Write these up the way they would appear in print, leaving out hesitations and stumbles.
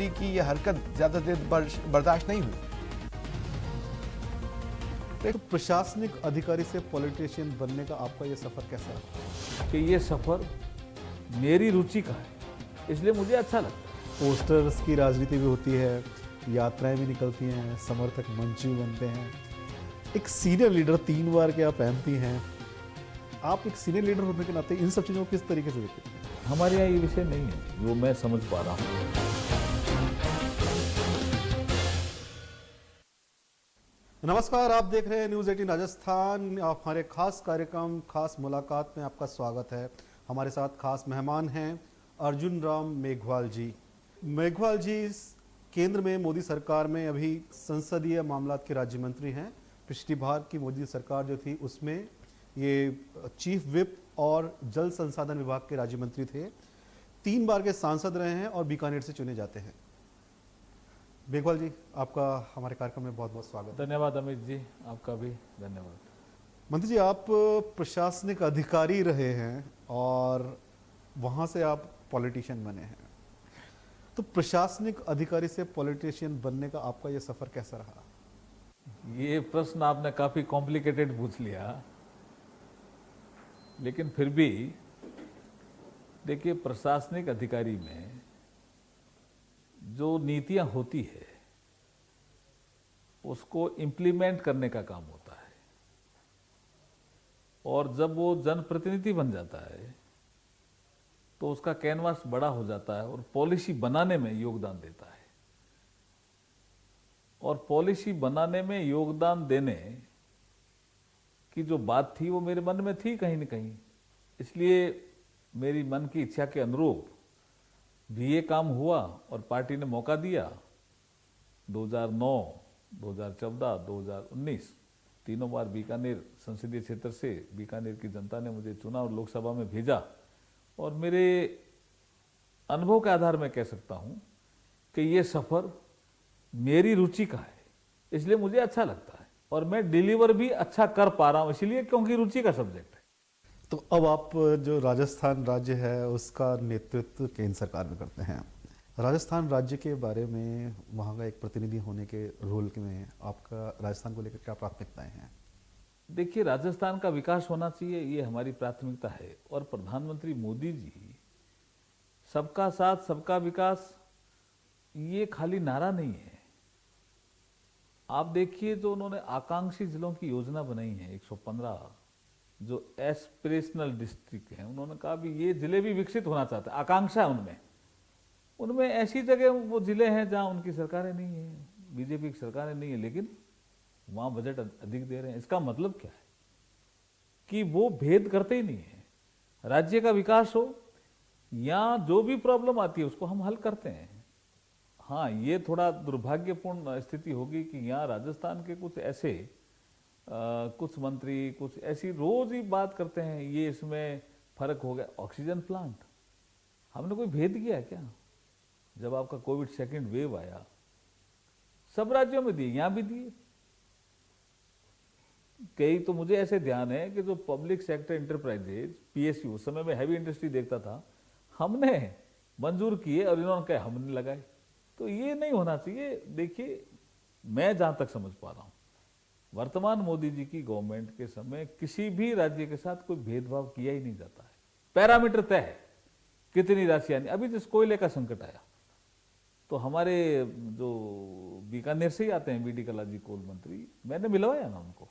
Assembly की यह हरकत ज्यादा देर बर्दाश्त नहीं हुई। एक प्रशासनिक अधिकारी से पॉलिटिशियन बनने का आपका ये सफर कैसा रहा? कि ये सफ़र मेरी रुचि का है, इसलिए मुझे अच्छा लगता है। पोस्टर्स की राजनीति भी होती है, यात्राएं भी निकलती हैं, समर्थक मंच भी बनते हैं। एक सीनियर लीडर, 3 बार के आप एमपी हैं, आप एक सीनियर लीडर होने के नाते इन सब चीज़ों को किस तरीके से देखते हैं? हमारे यहाँ ये विषय नहीं है जो मैं समझ पा रहा हूँ। नमस्कार, आप देख रहे हैं न्यूज़ 18 राजस्थान। हमारे खास कार्यक्रम खास मुलाकात में आपका स्वागत है। हमारे साथ खास मेहमान हैं अर्जुन राम मेघवाल जी। मेघवाल जी केंद्र में मोदी सरकार में अभी संसदीय मामलात के राज्य मंत्री हैं। पिछली बार की मोदी सरकार जो थी उसमें ये चीफ विप और जल संसाधन विभाग के राज्य मंत्री थे। 3 बार के सांसद रहे हैं और बीकानेर से चुने जाते हैं। मेघवाल जी, आपका हमारे कार्यक्रम में बहुत बहुत स्वागत है। धन्यवाद अमित जी, आपका भी धन्यवाद। मंत्री जी, आप प्रशासनिक अधिकारी रहे हैं और वहाँ से आप पॉलिटिशियन बने हैं, तो प्रशासनिक अधिकारी से पॉलिटिशियन बनने का आपका ये सफ़र कैसा रहा? ये प्रश्न आपने काफ़ी कॉम्प्लिकेटेड पूछ लिया, लेकिन फिर भी देखिए, प्रशासनिक अधिकारी में जो नीतियां होती है उसको इम्प्लीमेंट करने का काम होता है, और जब वो जनप्रतिनिधि बन जाता है तो उसका कैनवास बड़ा हो जाता है और पॉलिसी बनाने में योगदान देता है। और पॉलिसी बनाने में योगदान देने की जो बात थी वो मेरे मन में थी कहीं न कहीं, इसलिए मेरी मन की इच्छा के अनुरूप भी ये काम हुआ और पार्टी ने मौका दिया। 2009, 2014, 2019 तीनों बार बीकानेर संसदीय क्षेत्र से बीकानेर की जनता ने मुझे चुना और लोकसभा में भेजा, और मेरे अनुभव के आधार में कह सकता हूं कि ये सफ़र मेरी रुचि का है, इसलिए मुझे अच्छा लगता है और मैं डिलीवर भी अच्छा कर पा रहा हूं, इसलिए क्योंकि रुचि का सब्जेक्ट है। तो अब आप जो राजस्थान राज्य है उसका नेतृत्व केंद्र सरकार में करते हैं। राजस्थान राज्य के बारे में, वहाँ का एक प्रतिनिधि होने के रोल में आपका राजस्थान को लेकर क्या प्राथमिकताएं हैं? देखिए, राजस्थान का विकास होना चाहिए, ये हमारी प्राथमिकता है। और प्रधानमंत्री मोदी जी सबका साथ सबका विकास ये खाली नारा नहीं है। आप देखिए, जो उन्होंने आकांक्षी जिलों की योजना बनाई है 115 जो एस्पिरेशनल डिस्ट्रिक्ट हैं, उन्होंने कहा भी ये जिले भी विकसित होना चाहते हैं, आकांक्षा है उनमें ऐसी जगह वो जिले हैं जहां उनकी सरकारें नहीं है, बीजेपी की सरकारें नहीं है, लेकिन वहां बजट अधिक दे रहे हैं। इसका मतलब क्या है कि वो भेद करते ही नहीं है। राज्य का विकास हो या जो भी प्रॉब्लम आती है उसको हम हल करते हैं। हाँ, ये थोड़ा दुर्भाग्यपूर्ण स्थिति होगी कि यहाँ राजस्थान के कुछ ऐसे कुछ मंत्री कुछ ऐसी रोज ही बात करते हैं, ये इसमें फर्क हो गया। ऑक्सीजन प्लांट हमने कोई भेद किया है क्या? जब आपका कोविड सेकंड वेव आया, सब राज्यों में दिए, यहां भी दिए। कई तो मुझे ऐसे ध्यान है कि जो पब्लिक सेक्टर इंटरप्राइजेज पीएसयू, उस समय में हैवी इंडस्ट्री देखता था, हमने मंजूर किए और इन्होंने कहा हमने लगाए। तो ये नहीं होना चाहिए। देखिए, मैं जहां तक समझ पा रहा हूं, वर्तमान मोदी जी की गवर्नमेंट के समय किसी भी राज्य के साथ कोई भेदभाव किया ही नहीं जाता है। पैरामीटर तय है, कितनी राशि आनी। अभी जिस कोयले का संकट आया तो हमारे जो बीकानेर से ही आते हैं बीडी कलाजी कोल मंत्री, मैंने मिलवाया ना उनको,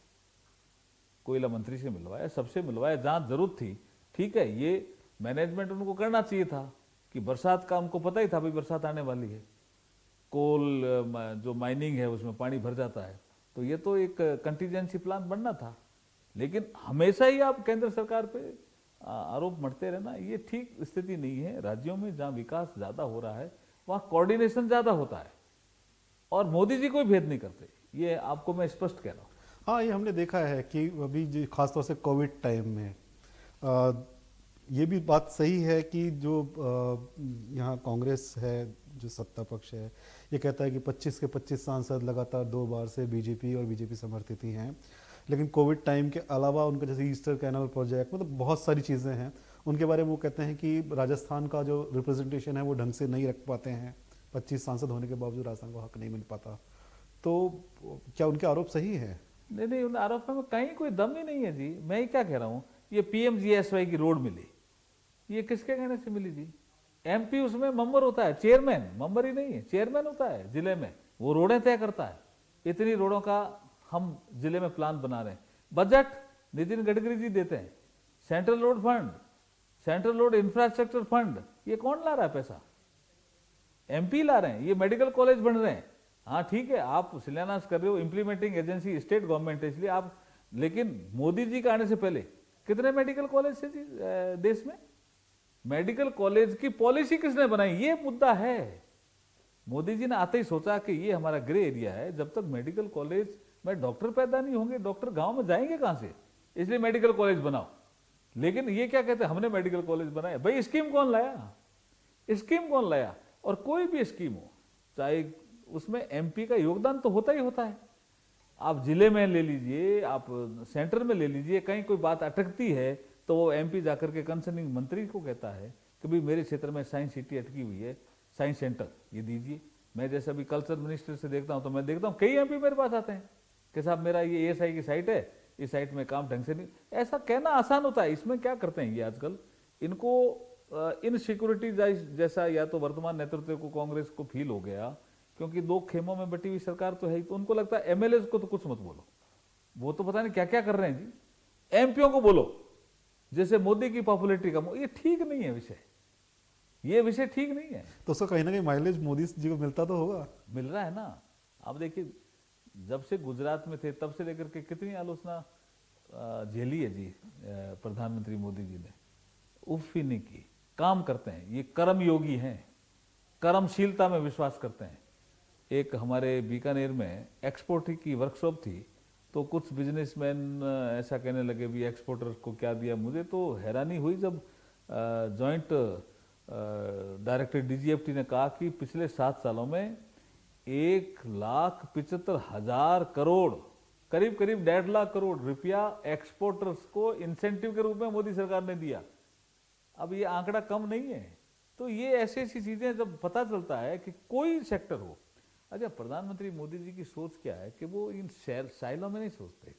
कोयला मंत्री से मिलवाया, सबसे मिलवाया जहां जरूरत थी। ठीक है, ये मैनेजमेंट उनको करना चाहिए था कि बरसात का हमको पता ही था भाई बरसात आने वाली है, कोल जो माइनिंग है उसमें पानी भर जाता है, तो ये तो एक कंटीजेंसी प्लान बनना था। लेकिन हमेशा ही आप केंद्र सरकार पे आरोप मढ़ते रहना, ये ठीक स्थिति नहीं है। राज्यों में जहां विकास ज्यादा हो रहा है वहां कोऑर्डिनेशन ज्यादा होता है, और मोदी जी कोई भेद नहीं करते, ये आपको मैं स्पष्ट कह रहा हूं। हाँ, ये हमने देखा है कि अभी खासतौर से कोविड टाइम में ये भी बात सही है कि जो यहाँ कांग्रेस है, जो सत्ता पक्ष है, ये कहता है कि 25 के 25 सांसद लगातार 2 बार से बीजेपी और बीजेपी समर्थित ही हैं। लेकिन कोविड टाइम के अलावा उनका जैसे ईस्टर कैनाल प्रोजेक्ट, मतलब बहुत सारी चीज़ें हैं उनके बारे में वो कहते हैं कि राजस्थान का जो रिप्रेजेंटेशन है वो ढंग से नहीं रख पाते हैं। 25 सांसद होने के बावजूद राजस्थान को हक नहीं मिल पाता, तो क्या उनके आरोप सही है? नहीं, उन आरोपों में कहीं कोई दम ही नहीं है जी। मैं ही क्या कह रहा हूँ, ये PMGSY की रोड मिली, ये किसके कहने से मिली जी? MP उसमें मेंबर होता है, चेयरमैन, मेंबर ही नहीं है, चेयरमैन होता है जिले में, वो रोडें तय करता है। इतनी रोडों का हम जिले में प्लान बना रहे हैं। बजट नितिन गडकरी जी देते हैं, central road fund, central road infrastructure fund, ये कौन ला रहा है पैसा? MP ला रहे हैं। ये मेडिकल कॉलेज बन रहे हैं, हाँ ठीक है, आप शिलान्यास कर रहे हो, इंप्लीमेंटिंग एजेंसी स्टेट गवर्नमेंट है इसलिए आप, लेकिन मोदी जी का आने से पहले कितने मेडिकल कॉलेज थे जी देश में? मेडिकल कॉलेज की पॉलिसी किसने बनाई, ये मुद्दा है। मोदी जी ने आते ही सोचा कि ये हमारा ग्रे एरिया है, जब तक मेडिकल कॉलेज में डॉक्टर पैदा नहीं होंगे, डॉक्टर गांव में जाएंगे कहां से, इसलिए मेडिकल कॉलेज बनाओ। लेकिन ये क्या कहते हैं, हमने मेडिकल कॉलेज बनाए। भाई स्कीम कौन लाया, स्कीम कौन लाया? और कोई भी स्कीम हो, चाहे उसमें MP का योगदान तो होता ही होता है। आप जिले में ले लीजिए, आप सेंटर में ले लीजिए, कहीं कोई बात अटकती है तो वो MP जाकर के कंसर्निंग मंत्री को कहता है कि भाई मेरे क्षेत्र में साइंस सिटी अटकी हुई है, साइंस सेंटर ये दीजिए। मैं जैसे अभी कल्चर मिनिस्टर से देखता हूँ तो मैं देखता हूँ कई MP मेरे पास आते हैं कि साहब मेरा ये ASI की साइट है, इस साइट में काम ढंग से नहीं। ऐसा कहना आसान होता है, इसमें क्या करते हैं ये आजकल, इनको इनसिक्योरिटी जैसा या तो वर्तमान नेतृत्व को, कांग्रेस को फील हो गया, क्योंकि 2 खेमों में बटी हुई सरकार तो है, तो उनको लगता है MLAs को तो कुछ मत बोलो, वो तो पता नहीं क्या क्या कर रहे हैं जी, MPओं को बोलो जैसे मोदी की पॉपुलैरिटी कम हो। ये ठीक नहीं है विषय, ये विषय ठीक नहीं है। तो उसका कहीं ना कहीं माइलेज मोदी जी को मिलता तो होगा, मिल रहा है ना। आप देखिए, जब से गुजरात में थे तब से लेकर के कितनी आलोचना झेली है जी प्रधानमंत्री मोदी जी ने, उफ ही नहीं की। काम करते हैं, ये कर्म योगी हैं, कर्मशीलता में विश्वास करते हैं। एक हमारे बीकानेर में एक्सपोर्ट की वर्कशॉप थी, तो कुछ बिजनेसमैन ऐसा कहने लगे भी एक्सपोर्टर्स को क्या दिया। मुझे तो हैरानी हुई जब जॉइंट डायरेक्टर DGFT ने कहा कि पिछले 7 सालों में 1,75,000 करोड़, करीब 1.5 लाख करोड़ रुपया एक्सपोर्टर्स को इंसेंटिव के रूप में मोदी सरकार ने दिया। अब ये आंकड़ा कम नहीं है। तो ये ऐसी ऐसी चीजें जब पता चलता है कि कोई सेक्टर हो। अच्छा, प्रधानमंत्री मोदी जी की सोच क्या है कि वो इन साइलों में नहीं सोचते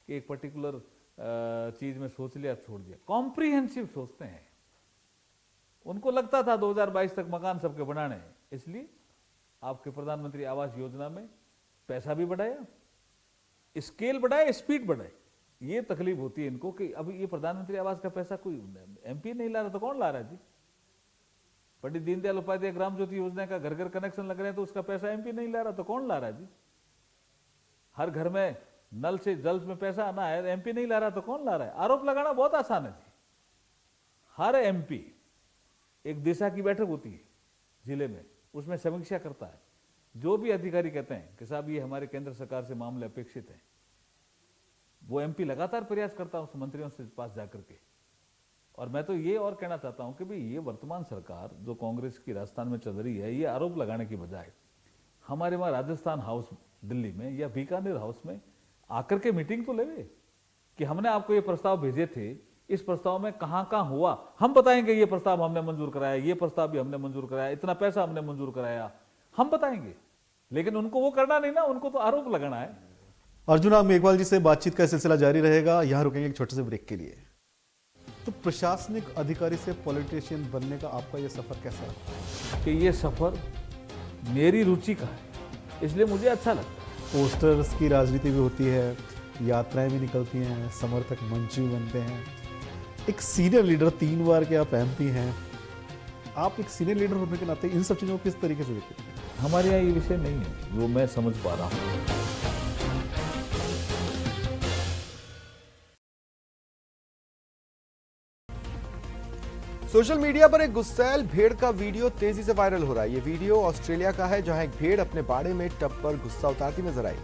कि एक पर्टिकुलर चीज में सोच लिया छोड़ दिया, कॉम्प्रिहेंसिव सोचते हैं। उनको लगता था 2022 तक मकान सबके बनाने हैं, इसलिए आपके प्रधानमंत्री आवास योजना में पैसा भी बढ़ाया, स्केल बढ़ाए, स्पीड बढ़ाए। ये तकलीफ होती है इनको कि अभी ये प्रधानमंत्री आवास का पैसा कोई MP नहीं ला रहा तो कौन ला रहा है जी? पंडित दीनदयाल उपाध्याय ग्राम ज्योति योजना का घर घर कनेक्शन लग रहे हैं तो उसका पैसा MP नहीं ला रहा तो कौन ला रहा है जी? हर घर में नल से जल में पैसा आना है, MP नहीं ला रहा तो कौन ला रहा है? आरोप लगाना बहुत आसान है जी। हर MP एक दिशा की बैठक होती है जिले में, उसमें समीक्षा करता है। जो भी अधिकारी कहते हैं कि साहब ये हमारे केंद्र सरकार से मामले अपेक्षित हैं, वो MP लगातार प्रयास करता है उस मंत्रियों से पास जाकर के। और मैं तो ये और कहना चाहता हूं कि भाई ये वर्तमान सरकार जो कांग्रेस की राजस्थान में चल रही है, ये आरोप लगाने की बजाय हमारे वहां राजस्थान हाउस दिल्ली में या बीकानेर हाउस में आकर के मीटिंग तो लेवे कि हमने आपको ये प्रस्ताव भेजे थे, इस प्रस्ताव में कहां कहां हुआ, हम बताएंगे ये प्रस्ताव हमने मंजूर कराया, ये प्रस्ताव भी हमने मंजूर कराया, इतना पैसा हमने मंजूर कराया, हम बताएंगे। लेकिन उनको वो करना नहीं ना, उनको तो आरोप लगाना है। अर्जुन राम मेघवाल जी से बातचीत का सिलसिला जारी रहेगा, यहां रुकेंगे एक छोटे से ब्रेक के लिए। तो प्रशासनिक अधिकारी से पॉलिटिशियन बनने का आपका ये सफर कैसा है? कि ये सफर मेरी रुचि का है, इसलिए मुझे अच्छा लगता है। पोस्टर्स की राजनीति भी होती है, यात्राएं भी निकलती हैं, समर्थक मंच भी बनते हैं। एक सीनियर लीडर, 3 बार के आप MP हैं, आप एक सीनियर लीडर होने के नाते इन सब चीज़ों को किस तरीके से देखते हैं? हमारे यहाँ ये विषय नहीं है जो मैं समझ पा रहा हूँ। सोशल मीडिया पर एक गुस्सैल भेड़ का वीडियो तेजी से वायरल हो रहा है। ये वीडियो ऑस्ट्रेलिया का है, जहां एक भेड़ अपने बाड़े में टब पर गुस्सा उतारती नजर आई।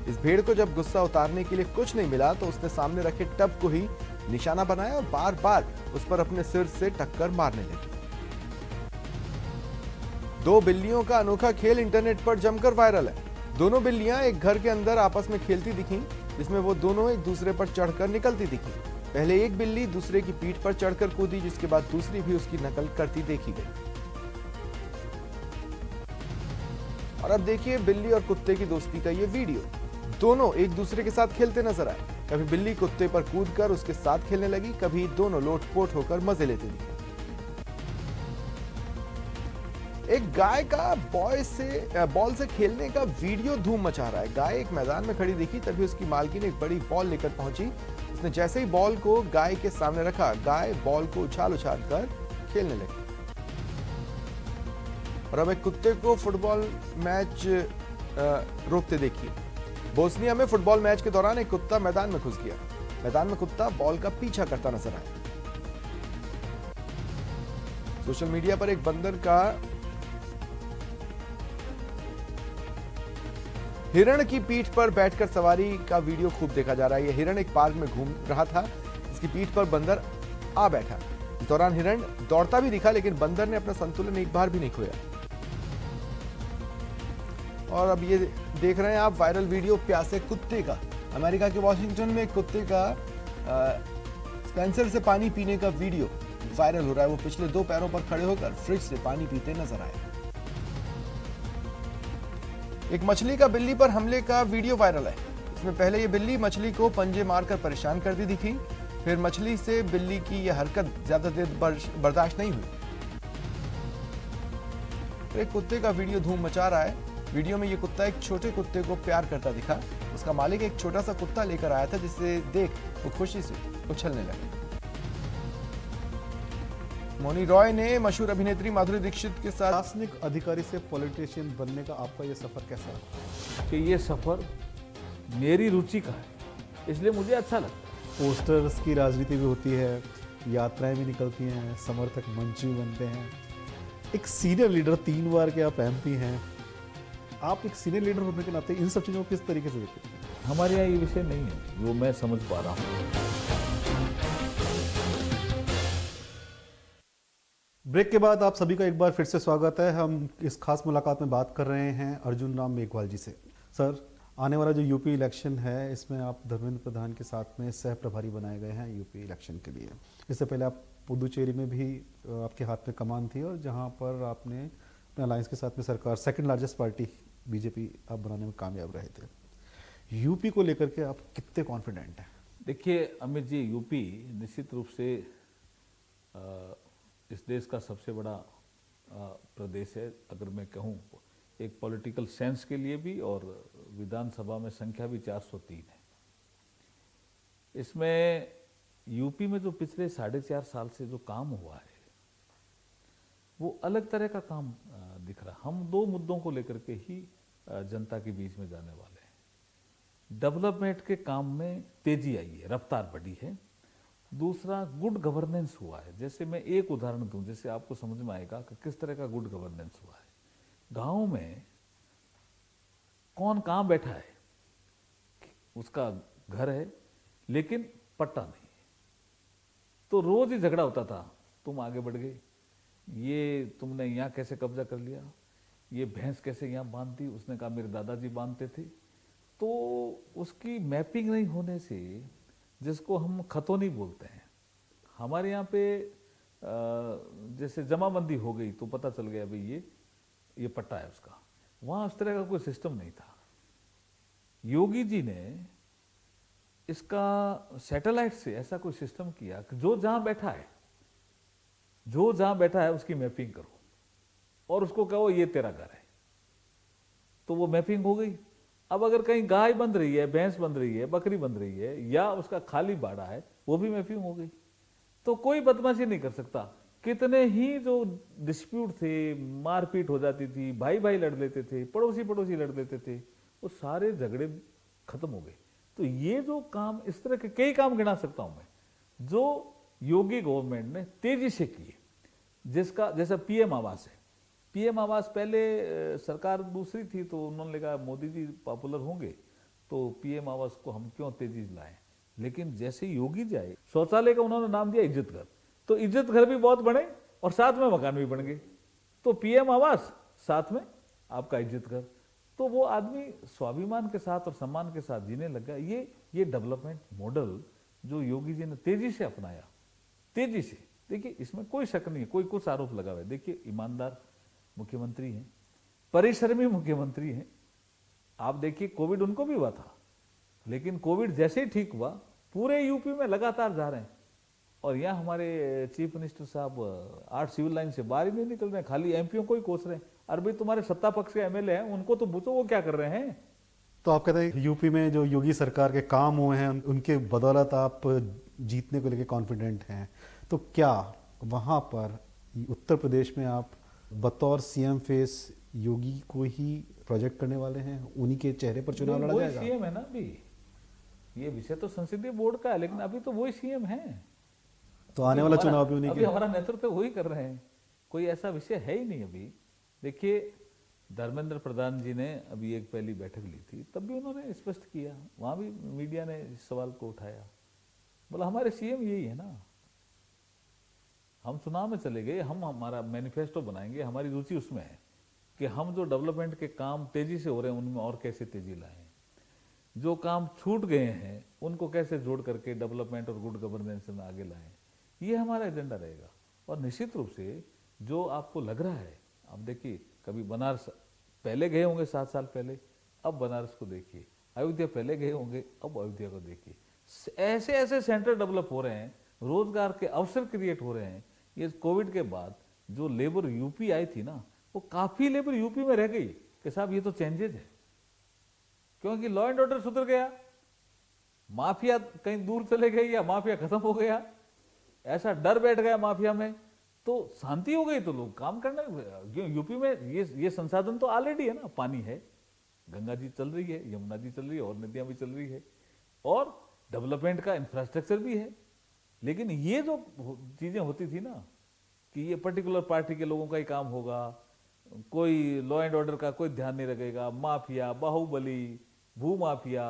इस भेड़ को जब गुस्सा उतारने के लिए कुछ नहीं मिला तो उसने सामने रखे टब को ही निशाना बनाया और बार बार उस पर अपने सिर से टक्कर मारने लगी। 2 बिल्लियों का अनोखा खेल इंटरनेट पर जमकर वायरल है। दोनों बिल्लियां एक घर के अंदर आपस में खेलती दिखीं, जिसमें वो दोनों एक दूसरे पर चढ़कर निकलती दिखीं। पहले एक बिल्ली दूसरे की पीठ पर चढ़कर कूदी, जिसके बाद दूसरी भी उसकी नकल करती देखी गई। और अब देखिए बिल्ली और कुत्ते की दोस्ती का ये वीडियो। दोनों एक दूसरे के साथ खेलते नजर आए। कभी बिल्ली कुत्ते पर कूदकर उसके साथ खेलने लगी, कभी दोनों लोटपोट होकर मजे लेते दिखे। एक गाय का बॉल से खेलने का वीडियो धूम मचा रहा है। गाय एक मैदान में खड़ी दिखी, तभी उसकी मालकिन एक बड़ी बॉल लेकर पहुंची। उसने जैसे ही बॉल को गाय के सामने रखा, गाय बॉल को उछाल उछाल कर खेलने लगी। और अब एक कुत्ते को फुटबॉल मैच रोकते देखिए। बोस्निया में फुटबॉल मैच के दौरान एक कुत्ता मैदान में घुस गया। मैदान में कुत्ता बॉल का पीछा करता नजर आया। सोशल मीडिया पर एक बंदर का हिरण की पीठ पर बैठकर सवारी का वीडियो खूब देखा जा रहा है। यह हिरण एक पार्क में घूम रहा था। इसकी पीठ पर बंदर आ बैठा। इस दौरान हिरण दौड़ता भी दिखा, लेकिन बंदर ने अपना संतुलन एक बार भी नहीं खोया। और अब ये देख रहे हैं आप वायरल वीडियो प्यासे कुत्ते का। अमेरिका के वॉशिंगटन में एक कुत्ते का स्पेंसर से पानी पीने का वीडियो वायरल हो रहा है। वो पिछले 2 पैरों पर खड़े होकर फ्रिज से पानी पीते नजर आए। एक मछली का बिल्ली पर हमले का वीडियो वायरल है। इसमें पहले ये बिल्ली मछली को पंजे मारकर परेशान करती दिखी, फिर मछली से बिल्ली की यह हरकत ज्यादा देर बर्दाश्त नहीं हुई। एक कुत्ते का वीडियो धूम मचा रहा है। वीडियो में ये कुत्ता एक छोटे कुत्ते को प्यार करता दिखा। उसका मालिक एक छोटा सा कुत्ता लेकर आया था, जिसे देख वो खुशी से उछलने लगा। मौनी रॉय ने मशहूर अभिनेत्री माधुरी दीक्षित के साथ प्रशासनिक अधिकारी से पॉलिटिशियन बनने का आपका ये सफर कैसा रहा? कि ये सफर मेरी रुचि का है, इसलिए मुझे अच्छा लगता है। पोस्टर्स की राजनीति भी होती है, यात्राएं भी निकलती हैं, समर्थक मंच भी बनते हैं। एक सीनियर लीडर, 3 बार के आप एमपी हैं, आप एक सीनियर लीडर होने के नाते इन सब चीज़ों को किस तरीके से देखते हैं? हमारे यहाँ ये विषय नहीं है जो मैं समझ पा रहा हूँ। ब्रेक के बाद आप सभी का एक बार फिर से स्वागत है। हम इस खास मुलाकात में बात कर रहे हैं अर्जुन राम मेघवाल जी से। सर, आने वाला जो यूपी इलेक्शन है, इसमें आप धर्मेंद्र प्रधान के साथ में सह प्रभारी बनाए गए हैं यूपी इलेक्शन के लिए। इससे पहले आप पुदुचेरी में भी आपके हाथ में कमान थी, और जहां पर आपने अपने अलायंस के साथ में सरकार, सेकंड लार्जेस्ट पार्टी बीजेपी आप बनाने में कामयाब रहे थे। यूपी को लेकर के आप कितने कॉन्फिडेंट हैं? देखिए अमित जी, यूपी निश्चित रूप से इस देश का सबसे बड़ा प्रदेश है, अगर मैं कहूँ एक पॉलिटिकल सेंस के लिए भी, और विधानसभा में संख्या भी 403 है। इसमें यूपी में जो पिछले 4.5 साल से जो काम हुआ है, वो अलग तरह का काम दिख रहा है। हम 2 मुद्दों को लेकर के ही जनता के बीच में जाने वाले हैं। डेवलपमेंट के काम में तेजी आई है, रफ्तार बढ़ी है। दूसरा, गुड गवर्नेंस हुआ है। जैसे मैं एक उदाहरण दूं, जैसे आपको समझ में आएगा कि किस तरह का गुड गवर्नेंस हुआ है। गांव में कौन कहाँ बैठा है, उसका घर है लेकिन पट्टा नहीं है, तो रोज ही झगड़ा होता था। तुम आगे बढ़ गए, ये तुमने यहाँ कैसे कब्जा कर लिया, ये भैंस कैसे यहाँ बांध दी, उसने कहा मेरे दादाजी बांधते थे। तो उसकी मैपिंग नहीं होने से, जिसको हम खतौनी बोलते हैं, हमारे यहाँ पे जैसे जमाबंदी हो गई तो पता चल गया भाई ये पट्टा है उसका। वहाँ उस तरह का कोई सिस्टम नहीं था। योगी जी ने इसका सैटेलाइट से ऐसा कोई सिस्टम किया कि जो जहाँ बैठा है उसकी मैपिंग करो और उसको कहो ये तेरा घर है, तो वो मैपिंग हो गई। अब अगर कहीं गाय बंध रही है, भैंस बंध रही है, बकरी बंध रही है, या उसका खाली बाड़ा है, वो भी मैपिंग हो गई। तो कोई बदमाशी नहीं कर सकता। कितने ही जो डिस्प्यूट थे, मारपीट हो जाती थी, भाई भाई लड़ लेते थे, पड़ोसी लड़ लेते थे, वो सारे झगड़े खत्म हो गए। तो ये जो काम, इस तरह के कई काम गिना सकता हूं मैं जो योगी गवर्नमेंट ने तेजी से किए। जिसका जैसा पीएम आवास है, पीएम आवास पहले सरकार दूसरी थी तो उन्होंने कहा मोदी जी पॉपुलर होंगे तो पीएम आवास को हम क्यों तेजी से लाएं। लेकिन जैसे योगी जी आए, शौचालय का उन्होंने नाम दिया इज्जत घर, तो इज्जत घर भी बहुत बने और साथ में मकान भी बन गए। तो पीएम आवास साथ में आपका इज्जत घर, तो वो आदमी स्वाभिमान के साथ और सम्मान के साथ जीने लगा। ये डेवलपमेंट मॉडल जो योगी जी ने तेजी से अपनाया, तेजी से, देखिए इसमें कोई शक नहीं है, कोई कुछ आरोप लगा हुआ है। देखिए ईमानदार मुख्यमंत्री हैं, परिश्रमी मुख्यमंत्री हैं। आप देखिए कोविड उनको भी हुआ था, लेकिन कोविड जैसे ही ठीक हुआ पूरे यूपी में लगातार जा रहे हैं। और यहाँ हमारे चीफ मिनिस्टर साहब 8 सिविल लाइन से बाहर ही नहीं निकल रहे हैं, खाली एमपीओ को ही कोस रहे हैं। अरे भाई तुम्हारे सत्ता पक्ष के एमएलए हैं, उनको तो पूछो वो क्या कर रहे हैं। तो आप कहते हैं यूपी में जो योगी सरकार के काम हुए हैं उनके बदौलत आप जीतने को लेकर कॉन्फिडेंट हैं, तो क्या वहाँ पर उत्तर प्रदेश में आप बतौर सीएम फेस योगी को ही प्रोजेक्ट करने वाले हैं, उन्हीं के चेहरे पर चुनाव लड़ा जाएगा? सीएम है ना अभी, ये विषय तो संसदीय बोर्ड का है, लेकिन अभी तो वही सीएम है। तो आने वाला चुनाव भी उन्हीं अभी हमारा नेतृत्व वही कर रहे हैं, कोई ऐसा विषय है ही नहीं। अभी देखिए धर्मेंद्र प्रधान जी ने अभी एक पहली बैठक ली थी, तब भी उन्होंने स्पष्ट किया, वहां भी मीडिया ने इस सवाल को उठाया, बोला हमारे सीएम यही है ना, हम चुनाव में चले गए, हम हमारा मैनिफेस्टो बनाएंगे, हमारी रुचि उसमें है कि हम जो डेवलपमेंट के काम तेजी से हो रहे हैं उनमें और कैसे तेजी लाएं, जो काम छूट गए हैं उनको कैसे जोड़ करके डेवलपमेंट और गुड गवर्नेंस में आगे लाएं, ये हमारा एजेंडा रहेगा। और निश्चित रूप से जो आपको लग रहा है, आप देखिए कभी बनारस पहले गए होंगे 7 साल पहले, अब बनारस को देखिए, अयोध्या पहले गए होंगे, अब अयोध्या को देखिए, ऐसे ऐसे सेंटर डेवलप हो रहे हैं, रोजगार के अवसर क्रिएट हो रहे हैं। ये कोविड के बाद जो लेबर यूपी आई थी ना, वो काफी लेबर यूपी में रह गई कि साहब ये तो चेंजेज है, क्योंकि लॉ एंड ऑर्डर सुधर गया, माफिया कहीं दूर चले गए या माफिया खत्म हो गया, ऐसा डर बैठ गया माफिया में, तो शांति हो गई, तो लोग काम करने क्यों। यूपी में ये संसाधन तो ऑलरेडी है ना, पानी है, गंगा जी चल रही है, यमुना जी चल रही है, और नदियां भी चल रही है, और डेवलपमेंट का इंफ्रास्ट्रक्चर भी है। लेकिन ये जो चीजें होती थी ना कि ये पर्टिकुलर पार्टी के लोगों का ही काम होगा, कोई लॉ एंड ऑर्डर का कोई ध्यान नहीं रखेगा, माफिया, बाहुबली, भूमाफिया,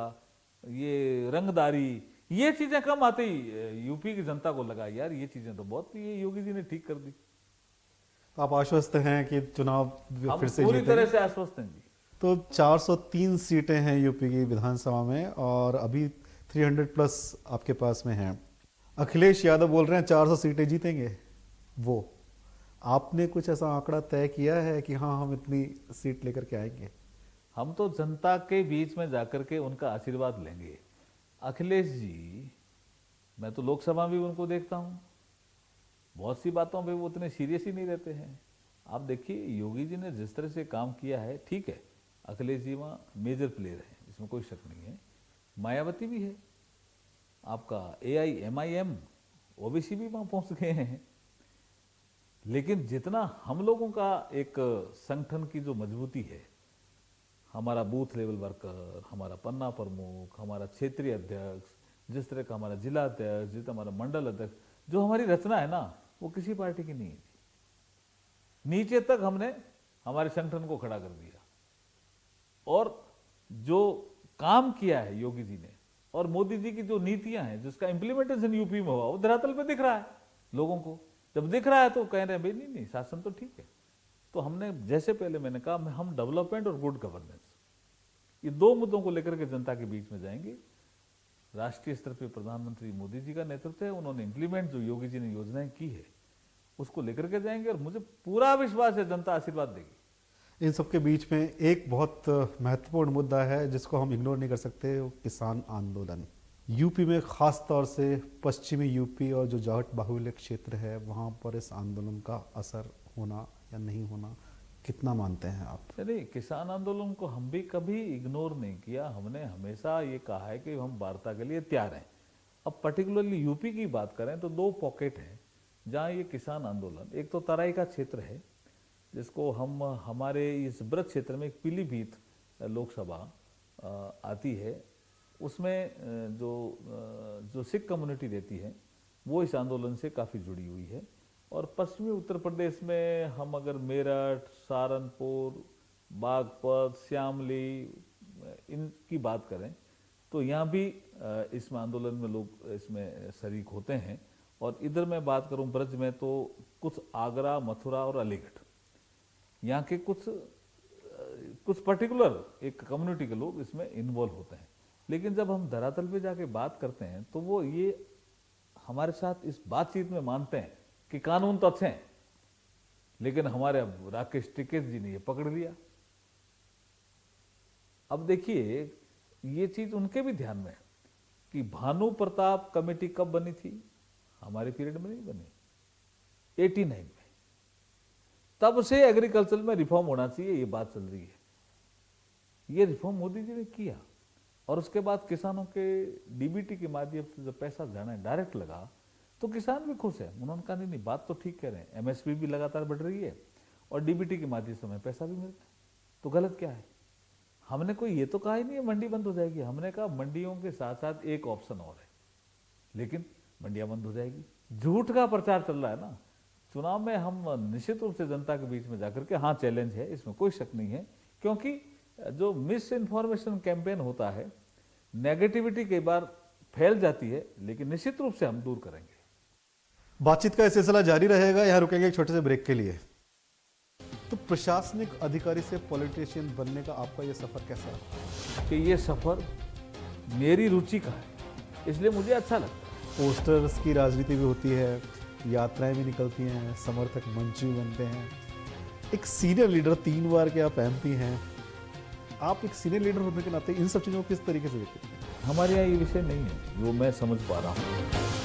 ये रंगदारी, ये चीजें कम आते ही यूपी की जनता को लगा यार ये चीजें तो बहुत, ये योगी जी ने ठीक कर दी। तो आप आश्वस्त हैं कि चुनाव फिर से पूरी जीतेंगे? तरह से आश्वस्त हैं जी। तो 403 सीटें हैं यूपी की विधानसभा में और अभी 300 प्लस आपके पास में हैं। अखिलेश यादव बोल रहे हैं 400 सीटें जीतेंगे वो। आपने कुछ ऐसा आंकड़ा तय किया है कि हाँ हम इतनी सीट लेकर के आएंगे? हम तो जनता के बीच में जाकर के उनका आशीर्वाद लेंगे। अखिलेश जी, मैं तो लोकसभा में भी उनको देखता हूँ, बहुत सी बातों पे वो उतने सीरियस ही नहीं रहते हैं। आप देखिए योगी जी ने जिस तरह से काम किया है, ठीक है अखिलेश जी वहाँ मेजर प्लेयर है, इसमें कोई शक नहीं है, मायावती भी है, आपका AIMIM ओबीसी भी वहाँ पहुँच गए हैं। लेकिन जितना हम लोगों का एक संगठन की जो मजबूती है, हमारा बूथ लेवल वर्कर, हमारा पन्ना प्रमुख, हमारा क्षेत्रीय अध्यक्ष, जिस तरह का हमारा जिला अध्यक्ष, जिस हमारा मंडल अध्यक्ष, जो हमारी रचना है ना, वो किसी पार्टी की नहीं है। नीचे तक हमने हमारे संगठन को खड़ा कर दिया, और जो काम किया है योगी जी ने और मोदी जी की जो नीतियां हैं, जिसका इंप्लीमेंटेशन यूपी में हुआ, वो धरातल पे दिख रहा है लोगों को। जब दिख रहा है तो कह रहे हैं भाई नहीं शासन तो ठीक है। तो हमने, जैसे पहले मैंने कहा, हम डेवलपमेंट और गुड गवर्नेंस, ये 2 मुद्दों को लेकर के जनता के बीच में जाएंगे। राष्ट्रीय स्तर पे प्रधानमंत्री मोदी जी का नेतृत्व है, उन्होंने इंप्लीमेंट जो योगी जी ने योजनाएं की है उसको लेकर के जाएंगे, और मुझे पूरा विश्वास है जनता आशीर्वाद देगी। इन सबके बीच में एक बहुत महत्वपूर्ण मुद्दा है जिसको हम इग्नोर नहीं कर सकते, वो किसान आंदोलन। यूपी में खास तौर से पश्चिमी यूपी और जो जाट बाहुल्य क्षेत्र है, वहाँ पर इस आंदोलन का असर होना या नहीं होना कितना मानते हैं आप? नहीं, किसान आंदोलन को हम भी कभी इग्नोर नहीं किया। हमने हमेशा ये कहा है कि हम वार्ता के लिए तैयार हैं। अब पर्टिकुलरली यूपी की बात करें तो 2 पॉकेट हैं जहाँ ये किसान आंदोलन, एक तो तराई का क्षेत्र है जिसको हम, हमारे इस ब्रज क्षेत्र में एक पीलीभीत लोकसभा आती है, उसमें जो सिख कम्युनिटी रहती है वो इस आंदोलन से काफ़ी जुड़ी हुई है। और पश्चिमी उत्तर प्रदेश में हम अगर मेरठ, सहारनपुर, बागपत, श्यामली इनकी बात करें तो यहाँ भी इसमें आंदोलन में लोग इसमें शरीक होते हैं। और इधर मैं बात करूँ ब्रज में तो कुछ आगरा, मथुरा और अलीगढ़, यहाँ के कुछ पर्टिकुलर एक कम्युनिटी के लोग इसमें इन्वॉल्व होते हैं। लेकिन जब हम धरातल पे जाके बात करते हैं तो वो ये हमारे साथ इस बातचीत में मानते हैं कि कानून तो अच्छे हैं, लेकिन हमारे अब राकेश टिकैत जी ने ये पकड़ लिया अब देखिए ये चीज उनके भी ध्यान में है कि भानु प्रताप कमेटी कब बनी थी, हमारे पीरियड में नहीं बनी, 89 में। तब से एग्रीकल्चर में रिफॉर्म होना चाहिए ये बात चल रही है। ये रिफॉर्म मोदी जी ने किया और उसके बाद किसानों के डीबीटी के माध्यम से जब पैसा जाना डायरेक्ट लगा तो किसान भी खुश है। उन्होंने कहा नहीं बात तो ठीक कह रहे हैं, एमएसपी भी लगातार बढ़ रही है और डीबीटी के माध्यम से हमें पैसा भी मिल रहा है, तो गलत क्या है। हमने कोई ये तो कहा ही नहीं है मंडी बंद हो जाएगी, हमने कहा मंडियों के साथ साथ एक ऑप्शन और है, लेकिन मंडियां बंद हो जाएगी। झूठ का प्रचार चल रहा है ना। चुनाव में हम निश्चित रूप से जनता के बीच में जाकर के, हाँ चैलेंज है, इसमें कोई शक नहीं है, क्योंकि जो मिस इन्फॉर्मेशन कैंपेन होता है, नेगेटिविटी कई बार फैल जाती है, लेकिन निश्चित रूप से हम दूर करेंगे। बातचीत का सिलसिला जारी रहेगा, यहाँ रुकेंगे एक छोटे से ब्रेक के लिए। तो प्रशासनिक अधिकारी से पॉलिटिशियन बनने का आपका ये सफर कैसा है? कि ये सफर मेरी रुचि का है, इसलिए मुझे अच्छा लगता है। पोस्टर्स की राजनीति भी होती है, यात्राएं भी निकलती हैं, समर्थक मंच भी बनते हैं। एक सीनियर लीडर, 3 बार के आप एमपी हैं, आप एक सीनियर लीडर होने के नाते इन सब चीज़ों को किस तरीके से देखते हैं? हमारे यहाँ ये विषय नहीं है जो मैं समझ पा रहा हूँ।